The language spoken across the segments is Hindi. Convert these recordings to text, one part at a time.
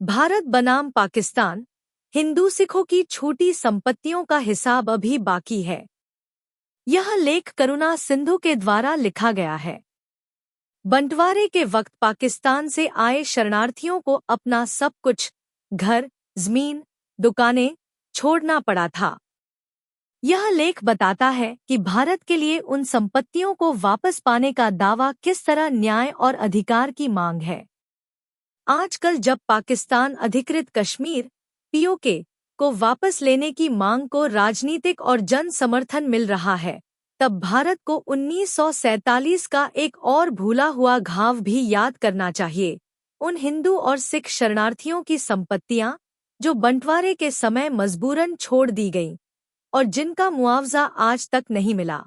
भारत बनाम पाकिस्तान, हिंदू सिखों की छूटी संपत्तियों का हिसाब अभी बाकी है। यह लेख करुणा सिंधु के द्वारा लिखा गया है। बंटवारे के वक्त पाकिस्तान से आए शरणार्थियों को अपना सब कुछ, घर, जमीन, दुकानें छोड़ना पड़ा था। यह लेख बताता है कि भारत के लिए उन संपत्तियों को वापस पाने का दावा किस तरह न्याय और अधिकार की मांग है। आजकल जब पाकिस्तान अधिकृत कश्मीर (पीओके) को वापस लेने की मांग को राजनीतिक और जन समर्थन मिल रहा है, तब भारत को 1947 का एक और भूला हुआ घाव भी याद करना चाहिए। उन हिंदू और सिख शरणार्थियों की संपत्तियां जो बंटवारे के समय मजबूरन छोड़ दी गईं और जिनका मुआवजा आज तक नहीं मिला।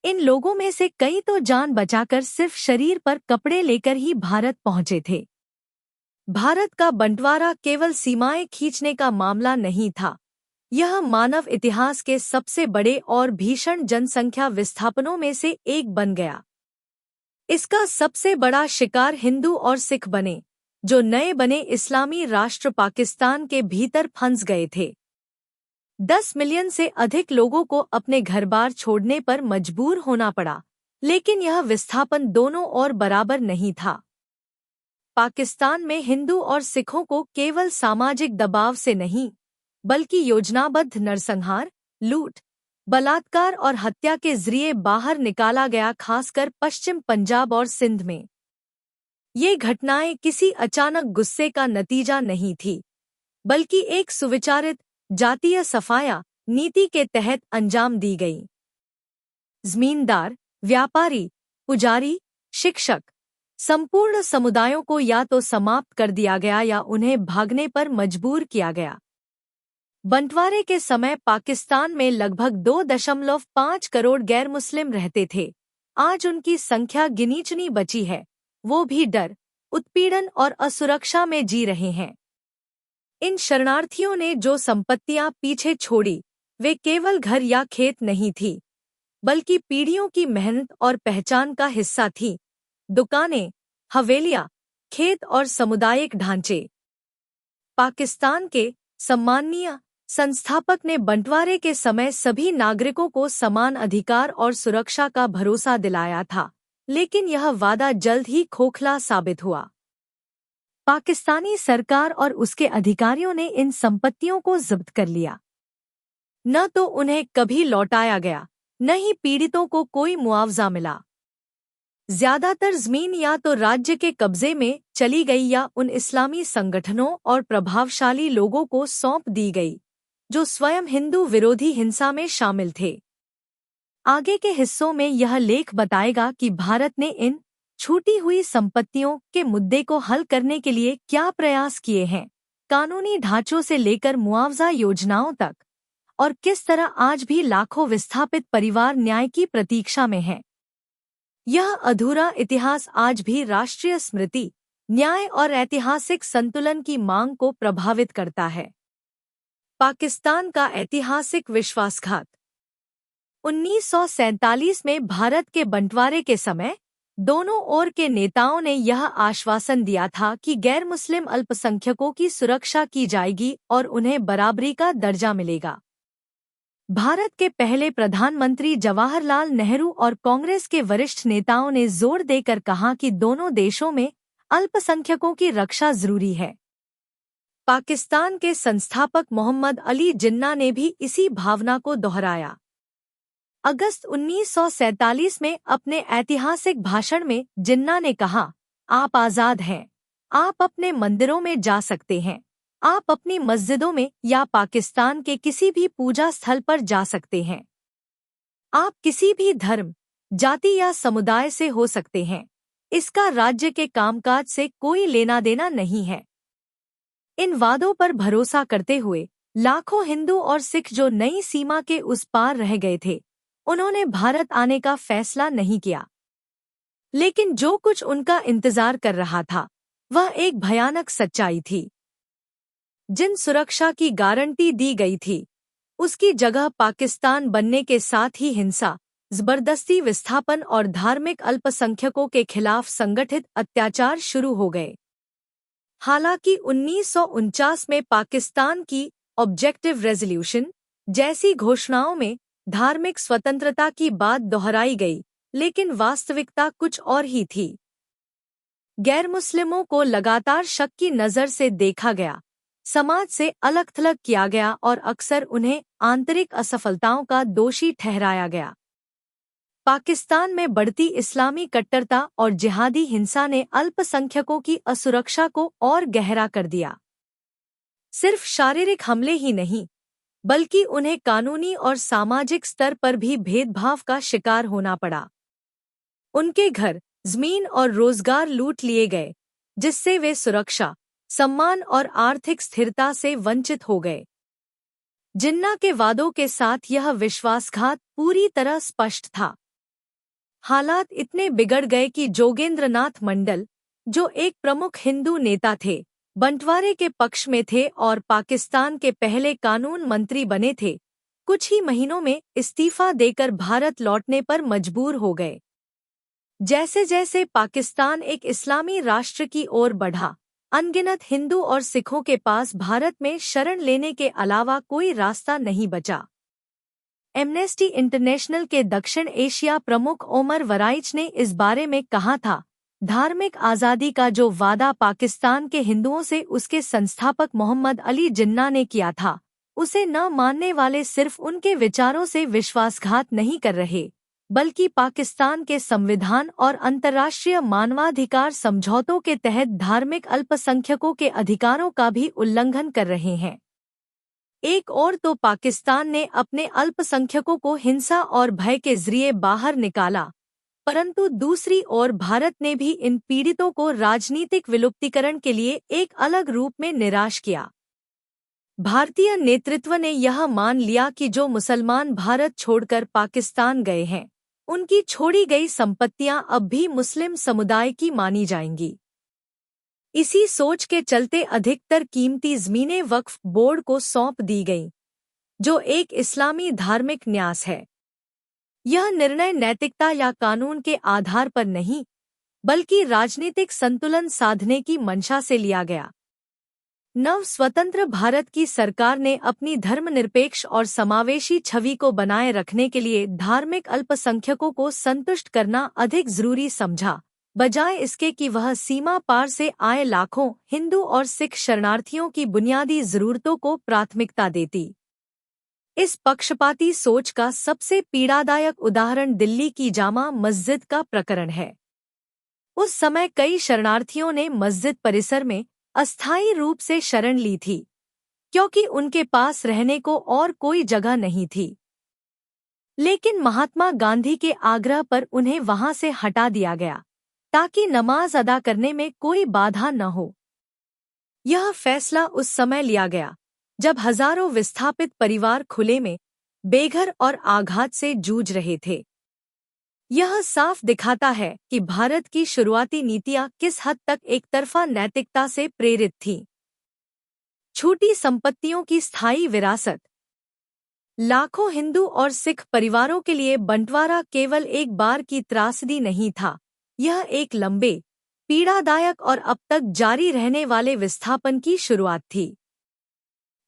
इन लोगों में से कई तो जान बचाकर सिर्फ शरीर पर कपड़े लेकर ही भारत पहुंचे थे। भारत का बंटवारा केवल सीमाएं खींचने का मामला नहीं था, यह मानव इतिहास के सबसे बड़े और भीषण जनसंख्या विस्थापनों में से एक बन गया। इसका सबसे बड़ा शिकार हिंदू और सिख बने, जो नए बने इस्लामी राष्ट्र पाकिस्तान के भीतर फंस गए थे। 10 मिलियन से अधिक लोगों को अपने घर-बार छोड़ने पर मजबूर होना पड़ा, लेकिन यह विस्थापन दोनों ओर बराबर नहीं था। पाकिस्तान में हिंदू और सिखों को केवल सामाजिक दबाव से नहीं, बल्कि योजनाबद्ध नरसंहार, लूट, बलात्कार और हत्या के जरिए बाहर निकाला गया, खासकर पश्चिम पंजाब और सिंध में। ये घटनाएं किसी अचानक गुस्से का नतीजा नहीं थी, बल्कि एक सुविचारित जातीय सफाया नीति के तहत अंजाम दी गई। जमींदार, व्यापारी, पुजारी, शिक्षक, संपूर्ण समुदायों को या तो समाप्त कर दिया गया या उन्हें भागने पर मजबूर किया गया। बंटवारे के समय पाकिस्तान में लगभग 2.5 करोड़ गैर मुस्लिम रहते थे। आज उनकी संख्या गिनी चुनी बची है, वो भी डर, उत्पीड़न और असुरक्षा में जी रहे हैं। इन शरणार्थियों ने जो संपत्तियां पीछे छोड़ी, वे केवल घर या खेत नहीं थी, बल्कि पीढ़ियों की मेहनत और पहचान का हिस्सा थी। दुकानें, हवेलियां, खेत और सामुदायिक ढांचे। पाकिस्तान के सम्माननीय संस्थापक ने बंटवारे के समय सभी नागरिकों को समान अधिकार और सुरक्षा का भरोसा दिलाया था, लेकिन यह वादा जल्द ही खोखला साबित हुआ। पाकिस्तानी सरकार और उसके अधिकारियों ने इन संपत्तियों को जब्त कर लिया। न तो उन्हें कभी लौटाया गया, न ही पीड़ितों को कोई मुआवजा मिला। ज्यादातर जमीन या तो राज्य के कब्जे में चली गई या उन इस्लामी संगठनों और प्रभावशाली लोगों को सौंप दी गई, जो स्वयं हिंदू विरोधी हिंसा में शामिल थे। आगे के हिस्सों में यह लेख बताएगा कि भारत ने इन छूटी हुई संपत्तियों के मुद्दे को हल करने के लिए क्या प्रयास किए हैं, कानूनी ढांचों से लेकर मुआवजा योजनाओं तक, और किस तरह आज भी लाखों विस्थापित परिवार न्याय की प्रतीक्षा में हैं। यह अधूरा इतिहास आज भी राष्ट्रीय स्मृति, न्याय और ऐतिहासिक संतुलन की मांग को प्रभावित करता है। पाकिस्तान का ऐतिहासिक विश्वासघात। 1947 में भारत के बंटवारे के समय दोनों ओर के नेताओं ने यह आश्वासन दिया था कि गैर मुस्लिम अल्पसंख्यकों की सुरक्षा की जाएगी और उन्हें बराबरी का दर्जा मिलेगा। भारत के पहले प्रधानमंत्री जवाहरलाल नेहरू और कांग्रेस के वरिष्ठ नेताओं ने जोर देकर कहा कि दोनों देशों में अल्पसंख्यकों की रक्षा जरूरी है। पाकिस्तान के संस्थापक मोहम्मद अली जिन्ना ने भी इसी भावना को दोहराया। अगस्त 1947 में अपने ऐतिहासिक भाषण में जिन्ना ने कहा, आप आज़ाद हैं, आप अपने मंदिरों में जा सकते हैं, आप अपनी मस्जिदों में या पाकिस्तान के किसी भी पूजा स्थल पर जा सकते हैं। आप किसी भी धर्म, जाति या समुदाय से हो सकते हैं, इसका राज्य के कामकाज से कोई लेना देना नहीं है। इन वादों पर भरोसा करते हुए लाखों हिंदू और सिख जो नई सीमा के उस पार रह गए थे, उन्होंने भारत आने का फैसला नहीं किया। लेकिन जो कुछ उनका इंतजार कर रहा था, वह एक भयानक सच्चाई थी। जिन सुरक्षा की गारंटी दी गई थी, उसकी जगह पाकिस्तान बनने के साथ ही हिंसा, जबरदस्ती विस्थापन और धार्मिक अल्पसंख्यकों के खिलाफ संगठित अत्याचार शुरू हो गए। हालांकि 1949 में पाकिस्तान की ऑब्जेक्टिव रेजोल्यूशन जैसी घोषणाओं में धार्मिक स्वतंत्रता की बात दोहराई गई, लेकिन वास्तविकता कुछ और ही थी। गैर मुस्लिमों को लगातार शक की नज़र से देखा गया, समाज से अलग थलग किया गया और अक्सर उन्हें आंतरिक असफलताओं का दोषी ठहराया गया। पाकिस्तान में बढ़ती इस्लामी कट्टरता और जिहादी हिंसा ने अल्पसंख्यकों की असुरक्षा को और गहरा कर दिया। सिर्फ शारीरिक हमले ही नहीं, बल्कि उन्हें कानूनी और सामाजिक स्तर पर भी भेदभाव का शिकार होना पड़ा। उनके घर, जमीन और रोजगार लूट लिए गए, जिससे वे सुरक्षा, सम्मान और आर्थिक स्थिरता से वंचित हो गए। जिन्ना के वादों के साथ यह विश्वासघात पूरी तरह स्पष्ट था। हालात इतने बिगड़ गए कि जोगेंद्रनाथ मंडल, जो एक प्रमुख हिंदू नेता थे, बंटवारे के पक्ष में थे और पाकिस्तान के पहले कानून मंत्री बने थे, कुछ ही महीनों में इस्तीफा देकर भारत लौटने पर मजबूर हो गए। जैसे जैसे पाकिस्तान एक इस्लामी राष्ट्र की ओर बढ़ा, अनगिनत हिंदू और सिखों के पास भारत में शरण लेने के अलावा कोई रास्ता नहीं बचा। एमनेस्टी इंटरनेशनल के दक्षिण एशिया प्रमुख ओमर वराइच ने इस बारे में कहा था, धार्मिक आज़ादी का जो वादा पाकिस्तान के हिंदुओं से उसके संस्थापक मोहम्मद अली जिन्ना ने किया था, उसे न मानने वाले सिर्फ उनके विचारों से विश्वासघात नहीं कर रहे, बल्कि पाकिस्तान के संविधान और अंतर्राष्ट्रीय मानवाधिकार समझौतों के तहत धार्मिक अल्पसंख्यकों के अधिकारों का भी उल्लंघन कर रहे हैं। एक ओर तो पाकिस्तान ने अपने अल्पसंख्यकों को हिंसा और भय के जरिए बाहर निकाला, परंतु दूसरी ओर भारत ने भी इन पीड़ितों को राजनीतिक विलुप्तीकरण के लिए एक अलग रूप में निराश किया। भारतीय नेतृत्व ने यह मान लिया कि जो मुसलमान भारत छोड़कर पाकिस्तान गए हैं, उनकी छोड़ी गई संपत्तियां अब भी मुस्लिम समुदाय की मानी जाएंगी। इसी सोच के चलते अधिकतर कीमती ज़मीनें वक्फ बोर्ड को सौंप दी गईं, जो एक इस्लामी धार्मिक न्यास है। यह निर्णय नैतिकता या कानून के आधार पर नहीं, बल्कि राजनीतिक संतुलन साधने की मंशा से लिया गया। नव स्वतंत्र भारत की सरकार ने अपनी धर्मनिरपेक्ष और समावेशी छवि को बनाए रखने के लिए धार्मिक अल्पसंख्यकों को संतुष्ट करना अधिक जरूरी समझा, बजाय इसके कि वह सीमा पार से आए लाखों हिंदू और सिख शरणार्थियों की बुनियादी जरूरतों को प्राथमिकता देती। इस पक्षपाती सोच का सबसे पीड़ादायक उदाहरण दिल्ली की जामा मस्जिद का प्रकरण है। उस समय कई शरणार्थियों ने मस्जिद परिसर में अस्थायी रूप से शरण ली थी, क्योंकि उनके पास रहने को और कोई जगह नहीं थी। लेकिन महात्मा गांधी के आग्रह पर उन्हें वहां से हटा दिया गया, ताकि नमाज अदा करने में कोई बाधा न हो। यह फैसला उस समय लिया गया जब हजारों विस्थापित परिवार खुले में बेघर और आघात से जूझ रहे थे। यह साफ दिखाता है कि भारत की शुरुआती नीतियां किस हद तक एकतरफा नैतिकता से प्रेरित थीं। छोटी संपत्तियों की स्थायी विरासत। लाखों हिंदू और सिख परिवारों के लिए बंटवारा केवल एक बार की त्रासदी नहीं था, यह एक लंबे, पीड़ादायक और अब तक जारी रहने वाले विस्थापन की शुरुआत थी।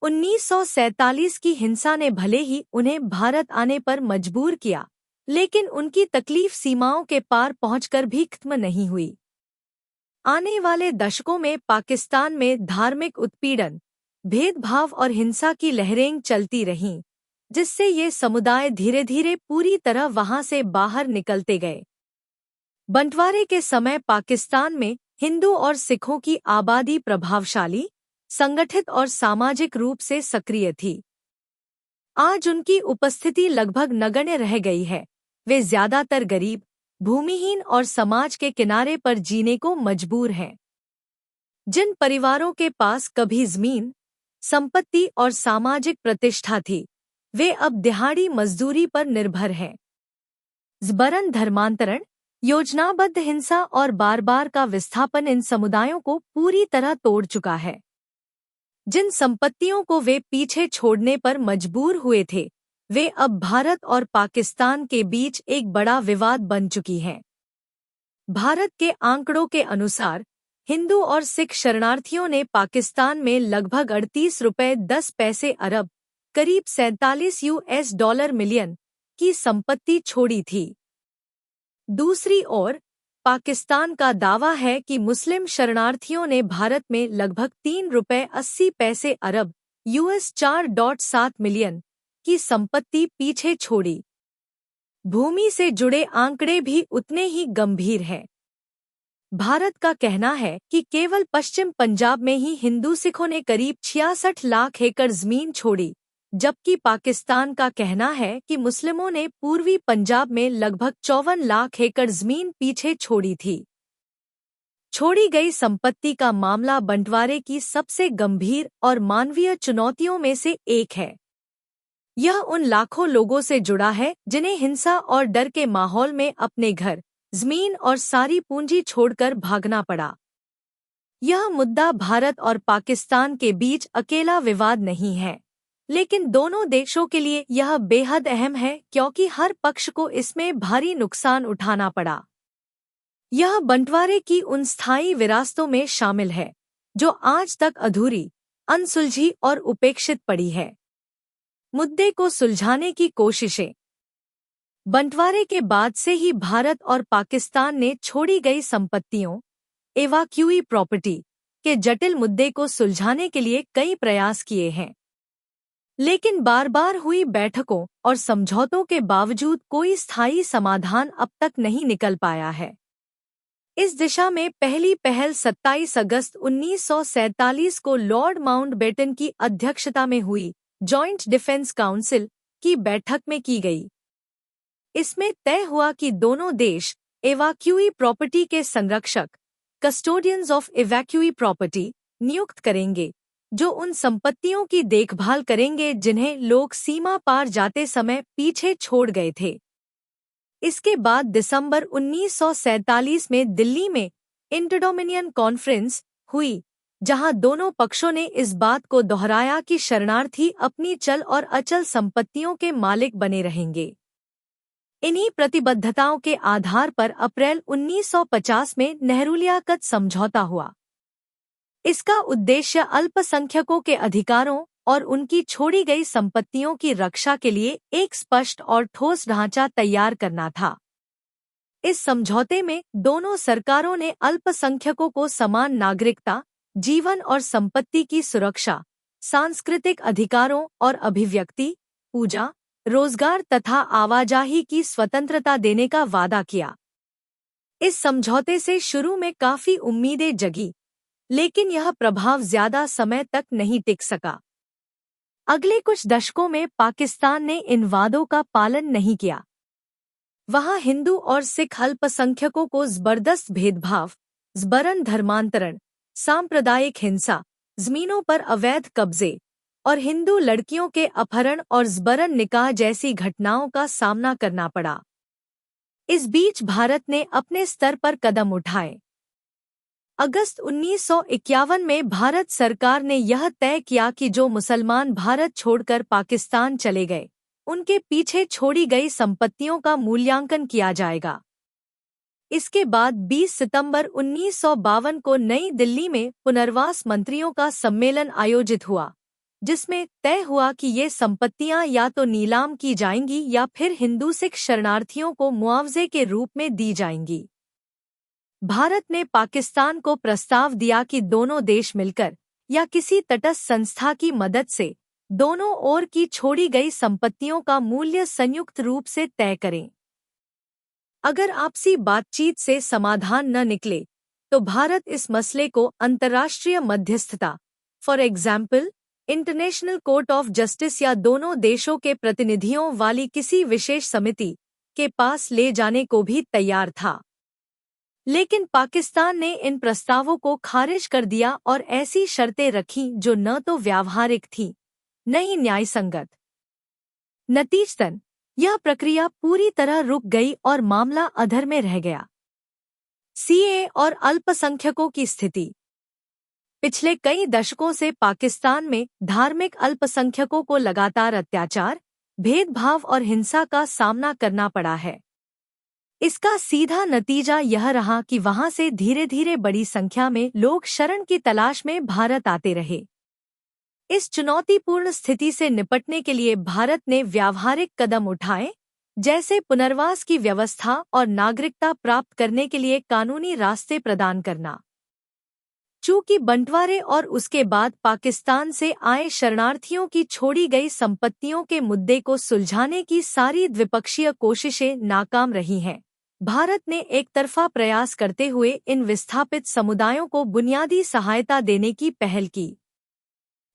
1947 की हिंसा ने भले ही उन्हें भारत आने पर मजबूर किया, लेकिन उनकी तकलीफ सीमाओं के पार पहुंचकर भी खत्म नहीं हुई। आने वाले दशकों में पाकिस्तान में धार्मिक उत्पीड़न, भेदभाव और हिंसा की लहरें चलती रहीं, जिससे ये समुदाय धीरे धीरे पूरी तरह वहां से बाहर निकलते गए। बंटवारे के समय पाकिस्तान में हिंदू और सिखों की आबादी प्रभावशाली, संगठित और सामाजिक रूप से सक्रिय थी। आज उनकी उपस्थिति लगभग नगण्य रह गई है। वे ज्यादातर गरीब, भूमिहीन और समाज के किनारे पर जीने को मजबूर हैं। जिन परिवारों के पास कभी जमीन, संपत्ति और सामाजिक प्रतिष्ठा थी, वे अब दिहाड़ी मजदूरी पर निर्भर हैं। ज़बरन धर्मांतरण, योजनाबद्ध हिंसा और बार बार का विस्थापन इन समुदायों को पूरी तरह तोड़ चुका है। जिन संपत्तियों को वे पीछे छोड़ने पर मजबूर हुए थे, वे अब भारत और पाकिस्तान के बीच एक बड़ा विवाद बन चुकी हैं। भारत के आंकड़ों के अनुसार हिंदू और सिख शरणार्थियों ने पाकिस्तान में लगभग 38 रुपये 10 पैसे अरब करीब 47 US डॉलर मिलियन की संपत्ति छोड़ी थी। दूसरी ओर पाकिस्तान का दावा है कि मुस्लिम शरणार्थियों ने भारत में लगभग 3 रुपये 80 पैसे अरब US 4.7 मिलियन की संपत्ति पीछे छोड़ी। भूमि से जुड़े आंकड़े भी उतने ही गंभीर हैं। भारत का कहना है कि केवल पश्चिम पंजाब में ही हिंदू सिखों ने करीब 66 लाख एकड़ जमीन छोड़ी, जबकि पाकिस्तान का कहना है कि मुस्लिमों ने पूर्वी पंजाब में लगभग 54 लाख एकड़ जमीन पीछे छोड़ी थी। छोड़ी गई संपत्ति का मामला बंटवारे की सबसे गंभीर और मानवीय चुनौतियों में से एक है। यह उन लाखों लोगों से जुड़ा है जिन्हें हिंसा और डर के माहौल में अपने घर, जमीन और सारी पूंजी छोड़कर भागना पड़ा। यह मुद्दा भारत और पाकिस्तान के बीच अकेला विवाद नहीं है, लेकिन दोनों देशों के लिए यह बेहद अहम है क्योंकि हर पक्ष को इसमें भारी नुकसान उठाना पड़ा। यह बंटवारे की उन स्थायी विरासतों में शामिल है जो आज तक अधूरी, अनसुलझी और उपेक्षित पड़ी है। मुद्दे को सुलझाने की कोशिशें। बंटवारे के बाद से ही भारत और पाकिस्तान ने छोड़ी गई संपत्तियों, एवाक्यूई प्रॉपर्टी के जटिल मुद्दे को सुलझाने के लिए कई प्रयास किए हैं, लेकिन बार बार हुई बैठकों और समझौतों के बावजूद कोई स्थायी समाधान अब तक नहीं निकल पाया है। इस दिशा में पहली पहल 27 अगस्त 1947 को लॉर्ड माउंटबेटन की अध्यक्षता में हुई जॉइंट डिफेंस काउंसिल की बैठक में की गई। इसमें तय हुआ कि दोनों देश एवाक्यूई प्रॉपर्टी के संरक्षक, कस्टोडियंस ऑफ एवैक्यूई प्रॉपर्टी, नियुक्त करेंगे, जो उन संपत्तियों की देखभाल करेंगे जिन्हें लोग सीमा पार जाते समय पीछे छोड़ गए थे। इसके बाद दिसंबर 1947 में दिल्ली में इंटरडोमिनियन कॉन्फ्रेंस हुई, जहां दोनों पक्षों ने इस बात को दोहराया कि शरणार्थी अपनी चल और अचल संपत्तियों के मालिक बने रहेंगे। इन्हीं प्रतिबद्धताओं के आधार पर अप्रैल 1950 में नेहरू-लियाकत समझौता हुआ। इसका उद्देश्य अल्पसंख्यकों के अधिकारों और उनकी छोड़ी गई संपत्तियों की रक्षा के लिए एक स्पष्ट और ठोस ढांचा तैयार करना था। इस समझौते में दोनों सरकारों ने अल्पसंख्यकों को समान नागरिकता, जीवन और संपत्ति की सुरक्षा, सांस्कृतिक अधिकारों और अभिव्यक्ति, पूजा, रोजगार तथा आवाजाही की स्वतंत्रता देने का वादा किया। इस समझौते से शुरू में काफी उम्मीदें जगी, लेकिन यह प्रभाव ज्यादा समय तक नहीं टिक सका। अगले कुछ दशकों में पाकिस्तान ने इन वादों का पालन नहीं किया। वहां हिंदू और सिख अल्पसंख्यकों को जबरदस्त भेदभाव, जबरन धर्मांतरण, सांप्रदायिक हिंसा, जमीनों पर अवैध कब्जे और हिंदू लड़कियों के अपहरण और जबरन निकाह जैसी घटनाओं का सामना करना पड़ा। इस बीच भारत ने अपने स्तर पर कदम उठाए। अगस्त 1951 में भारत सरकार ने यह तय किया कि जो मुसलमान भारत छोड़कर पाकिस्तान चले गए, उनके पीछे छोड़ी गई संपत्तियों का मूल्यांकन किया जाएगा। इसके बाद 20 सितंबर 1952 को नई दिल्ली में पुनर्वास मंत्रियों का सम्मेलन आयोजित हुआ, जिसमें तय हुआ कि ये संपत्तियां या तो नीलाम की जाएंगी या फिर हिंदू सिख शरणार्थियों को मुआवजे के रूप में दी जाएंगी। भारत ने पाकिस्तान को प्रस्ताव दिया कि दोनों देश मिलकर या किसी तटस्थ संस्था की मदद से दोनों ओर की छोड़ी गई संपत्तियों का मूल्य संयुक्त रूप से तय करें। अगर आपसी बातचीत से समाधान न निकले तो भारत इस मसले को अंतर्राष्ट्रीय मध्यस्थता, for example international court of justice या दोनों देशों के प्रतिनिधियों वाली किसी विशेष समिति के पास ले जाने को भी तैयार था। लेकिन पाकिस्तान ने इन प्रस्तावों को खारिज कर दिया और ऐसी शर्तें रखीं जो न तो व्यावहारिक थीं, न ही न्यायसंगत। नतीजतन यह प्रक्रिया पूरी तरह रुक गई और मामला अधर में रह गया। सीए और अल्पसंख्यकों की स्थिति। पिछले कई दशकों से पाकिस्तान में धार्मिक अल्पसंख्यकों को लगातार अत्याचार, भेदभाव और हिंसा का सामना करना पड़ा है। इसका सीधा नतीजा यह रहा कि वहां से धीरे धीरे बड़ी संख्या में लोग शरण की तलाश में भारत आते रहे। इस चुनौतीपूर्ण स्थिति से निपटने के लिए भारत ने व्यावहारिक कदम उठाए, जैसे पुनर्वास की व्यवस्था और नागरिकता प्राप्त करने के लिए कानूनी रास्ते प्रदान करना। चूंकि बंटवारे और उसके बाद पाकिस्तान से आए शरणार्थियों की छोड़ी गई संपत्तियों के मुद्दे को सुलझाने की सारी द्विपक्षीय कोशिशें नाकाम रही हैं, भारत ने एकतरफा प्रयास करते हुए इन विस्थापित समुदायों को बुनियादी सहायता देने की पहल की।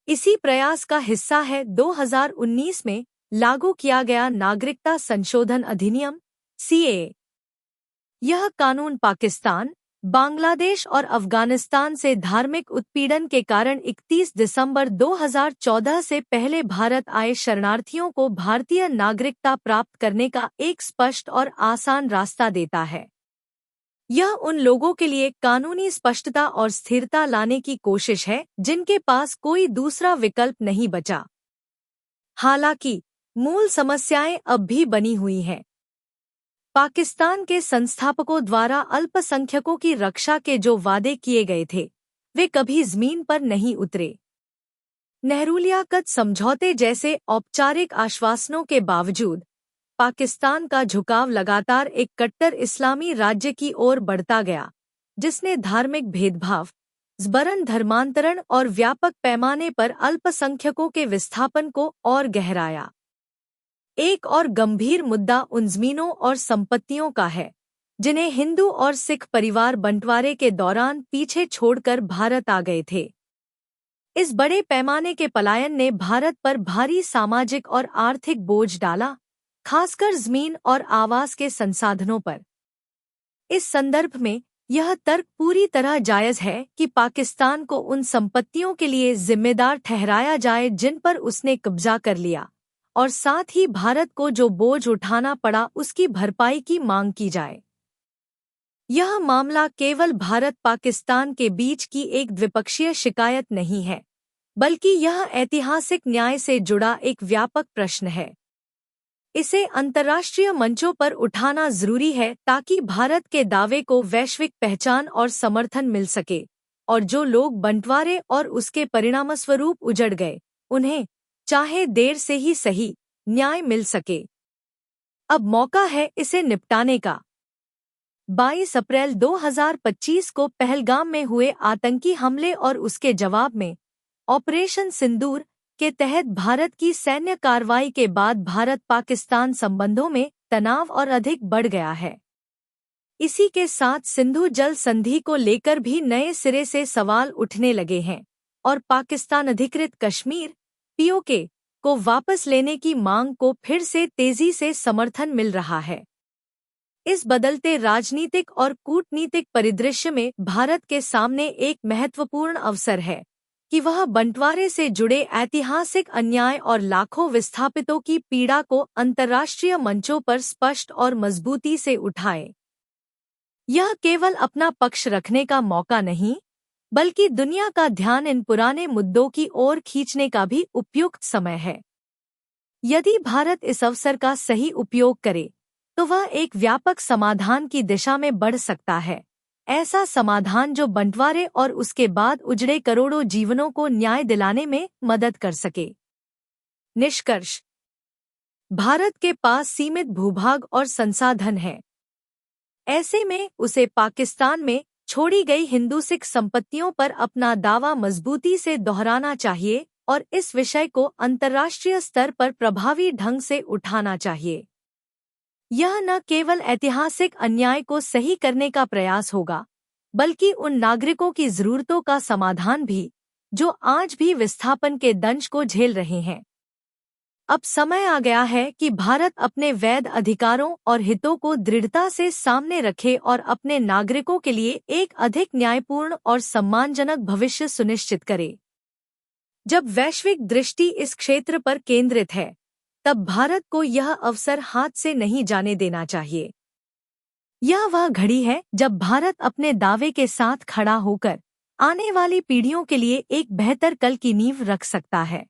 इसी प्रयास का हिस्सा है 2019 में लागू किया गया नागरिकता संशोधन अधिनियम CAA। यह कानून पाकिस्तान, बांग्लादेश और अफगानिस्तान से धार्मिक उत्पीड़न के कारण 31 दिसंबर 2014 से पहले भारत आए शरणार्थियों को भारतीय नागरिकता प्राप्त करने का एक स्पष्ट और आसान रास्ता देता है। यह उन लोगों के लिए कानूनी स्पष्टता और स्थिरता लाने की कोशिश है जिनके पास कोई दूसरा विकल्प नहीं बचा। हालांकि मूल समस्याएं अब भी बनी हुई हैं। पाकिस्तान के संस्थापकों द्वारा अल्पसंख्यकों की रक्षा के जो वादे किए गए थे, वे कभी जमीन पर नहीं उतरे। नेहरूलियाकत समझौते जैसे औपचारिक आश्वासनों के बावजूद पाकिस्तान का झुकाव लगातार एक कट्टर इस्लामी राज्य की ओर बढ़ता गया, जिसने धार्मिक भेदभाव, ज़बरन धर्मांतरण और व्यापक पैमाने पर अल्पसंख्यकों के विस्थापन को और गहराया। एक और गंभीर मुद्दा उन जमीनों और संपत्तियों का है जिन्हें हिंदू और सिख परिवार बंटवारे के दौरान पीछे छोड़कर भारत आ गए थे। इस बड़े पैमाने के पलायन ने भारत पर भारी सामाजिक और आर्थिक बोझ डाला, खासकर जमीन और आवास के संसाधनों पर। इस संदर्भ में यह तर्क पूरी तरह जायज़ है कि पाकिस्तान को उन संपत्तियों के लिए जिम्मेदार ठहराया जाए जिन पर उसने कब्जा कर लिया, और साथ ही भारत को जो बोझ उठाना पड़ा उसकी भरपाई की मांग की जाए। यह मामला केवल भारत पाकिस्तान के बीच की एक द्विपक्षीय शिकायत नहीं है, बल्कि यह ऐतिहासिक न्याय से जुड़ा एक व्यापक प्रश्न है। इसे अंतर्राष्ट्रीय मंचों पर उठाना जरूरी है ताकि भारत के दावे को वैश्विक पहचान और समर्थन मिल सके, और जो लोग बंटवारे और उसके परिणामस्वरूप उजड़ गए, उन्हें चाहे देर से ही सही न्याय मिल सके। अब मौका है इसे निपटाने का। 22 अप्रैल 2025 को पहलगाम में हुए आतंकी हमले और उसके जवाब में ऑपरेशन सिंदूर के तहत भारत की सैन्य कार्रवाई के बाद भारत पाकिस्तान संबंधों में तनाव और अधिक बढ़ गया है। इसी के साथ सिंधु जल संधि को लेकर भी नए सिरे से सवाल उठने लगे हैं और पाकिस्तान अधिकृत कश्मीर POK को वापस लेने की मांग को फिर से तेजी से समर्थन मिल रहा है। इस बदलते राजनीतिक और कूटनीतिक परिदृश्य में भारत के सामने एक महत्वपूर्ण अवसर है कि वह बंटवारे से जुड़े ऐतिहासिक अन्याय और लाखों विस्थापितों की पीड़ा को अंतर्राष्ट्रीय मंचों पर स्पष्ट और मजबूती से उठाए। यह केवल अपना पक्ष रखने का मौका नहीं, बल्कि दुनिया का ध्यान इन पुराने मुद्दों की ओर खींचने का भी उपयुक्त समय है। यदि भारत इस अवसर का सही उपयोग करे, तो वह एक व्यापक समाधान की दिशा में बढ़ सकता है। ऐसा समाधान जो बंटवारे और उसके बाद उजड़े करोड़ों जीवनों को न्याय दिलाने में मदद कर सके। निष्कर्ष: भारत के पास सीमित भूभाग और संसाधन है। ऐसे में उसे पाकिस्तान में छोड़ी गई हिंदू सिख संपत्तियों पर अपना दावा मजबूती से दोहराना चाहिए और इस विषय को अंतर्राष्ट्रीय स्तर पर प्रभावी ढंग से उठाना चाहिए। यह न केवल ऐतिहासिक अन्याय को सही करने का प्रयास होगा, बल्कि उन नागरिकों की जरूरतों का समाधान भी जो आज भी विस्थापन के दंश को झेल रहे हैं। अब समय आ गया है कि भारत अपने वैध अधिकारों और हितों को दृढ़ता से सामने रखे और अपने नागरिकों के लिए एक अधिक न्यायपूर्ण और सम्मानजनक भविष्य सुनिश्चित करे। जब वैश्विक दृष्टि इस क्षेत्र पर केंद्रित है, तब भारत को यह अवसर हाथ से नहीं जाने देना चाहिए। यह वह घड़ी है जब भारत अपने दावे के साथ खड़ा होकर आने वाली पीढ़ियों के लिए एक बेहतर कल की नींव रख सकता है।